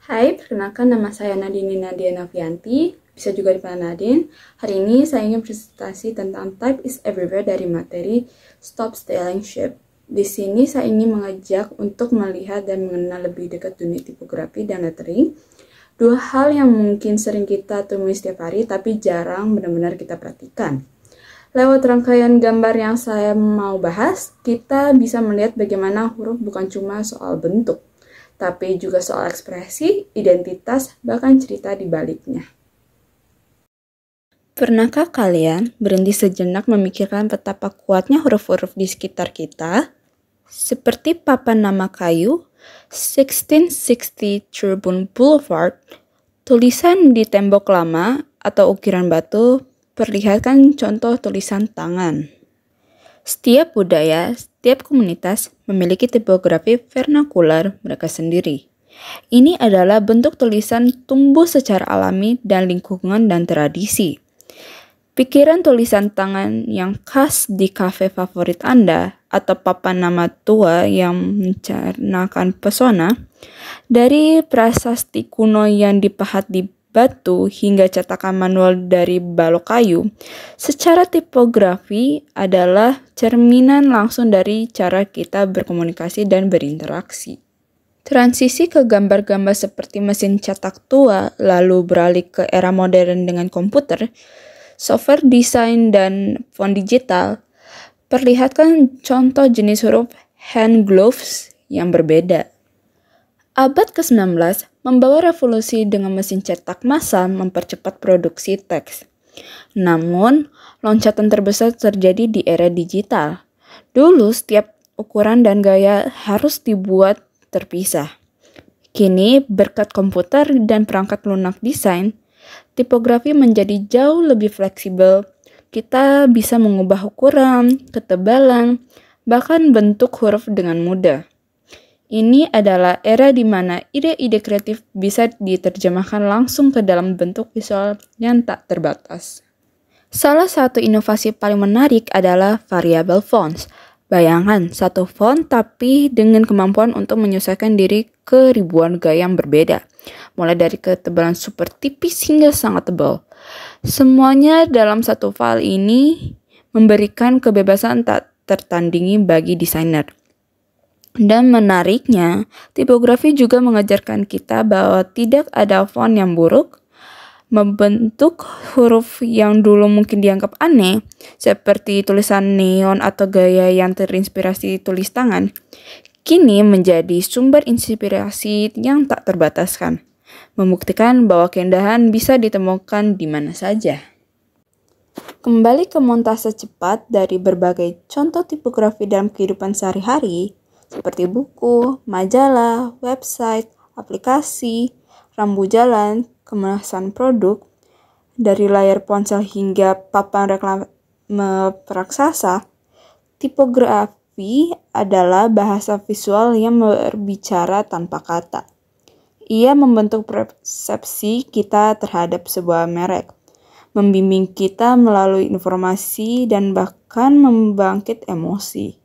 Hai, perkenalkan nama saya Nadine Nadia Novianti, bisa juga dipanggil Nadine. Hari ini saya ingin presentasi tentang Type is Everywhere dari materi Stop Stealing Sheep. Di sini saya ingin mengajak untuk melihat dan mengenal lebih dekat dunia tipografi dan lettering. Dua hal yang mungkin sering kita temui setiap hari tapi jarang benar-benar kita perhatikan. Lewat rangkaian gambar yang saya mau bahas, kita bisa melihat bagaimana huruf bukan cuma soal bentuk, tapi juga soal ekspresi, identitas, bahkan cerita di baliknya. Pernahkah kalian berhenti sejenak memikirkan betapa kuatnya huruf-huruf di sekitar kita? Seperti papan nama kayu, 1660 Tribune Boulevard, tulisan di tembok lama, atau ukiran batu, perlihatkan contoh tulisan tangan. Setiap budaya, setiap komunitas memiliki tipografi vernakular mereka sendiri. Ini adalah bentuk tulisan tumbuh secara alami dan lingkungan dan tradisi. Pikiran tulisan tangan yang khas di kafe favorit Anda atau papan nama tua yang mencernakan pesona, dari prasasti kuno yang dipahat di batu hingga cetakan manual dari balok kayu, secara tipografi adalah cerminan langsung dari cara kita berkomunikasi dan berinteraksi. Transisi ke gambar-gambar seperti mesin cetak tua lalu beralih ke era modern dengan komputer, software desain, dan font digital, perlihatkan contoh jenis huruf hand gloves yang berbeda. Abad ke-19 membawa revolusi dengan mesin cetak massal mempercepat produksi teks. Namun, loncatan terbesar terjadi di era digital. Dulu, setiap ukuran dan gaya harus dibuat terpisah. Kini, berkat komputer dan perangkat lunak desain, tipografi menjadi jauh lebih fleksibel. Kita bisa mengubah ukuran, ketebalan, bahkan bentuk huruf dengan mudah. Ini adalah era di mana ide-ide kreatif bisa diterjemahkan langsung ke dalam bentuk visual yang tak terbatas. Salah satu inovasi paling menarik adalah variable fonts. Bayangkan, satu font tapi dengan kemampuan untuk menyesuaikan diri ke ribuan gaya yang berbeda. Mulai dari ketebalan super tipis hingga sangat tebal. Semuanya dalam satu file ini memberikan kebebasan tak tertandingi bagi desainer. Dan menariknya, tipografi juga mengajarkan kita bahwa tidak ada font yang buruk. Membentuk huruf yang dulu mungkin dianggap aneh, seperti tulisan neon atau gaya yang terinspirasi tulis tangan, kini menjadi sumber inspirasi yang tak terbataskan, membuktikan bahwa keindahan bisa ditemukan di mana saja. Kembali ke montase cepat dari berbagai contoh tipografi dalam kehidupan sehari-hari, seperti buku, majalah, website, aplikasi, rambu jalan, kemasan produk, dari layar ponsel hingga papan reklame raksasa. Tipografi adalah bahasa visual yang berbicara tanpa kata. Ia membentuk persepsi kita terhadap sebuah merek, membimbing kita melalui informasi dan bahkan membangkit emosi.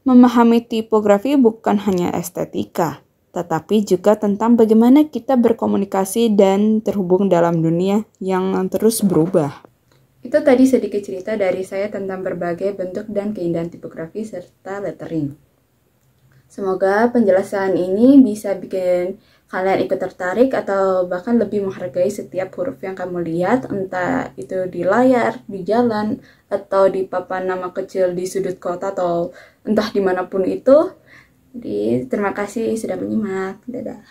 Memahami tipografi bukan hanya estetika, tetapi juga tentang bagaimana kita berkomunikasi dan terhubung dalam dunia yang terus berubah. Itu tadi sedikit cerita dari saya tentang berbagai bentuk dan keindahan tipografi serta lettering. Semoga penjelasan ini bisa bikin kalian ikut tertarik atau bahkan lebih menghargai setiap huruf yang kamu lihat, entah itu di layar, di jalan, atau di papan nama kecil di sudut kota, atau entah dimanapun itu. Jadi terima kasih sudah menyimak. Dadah.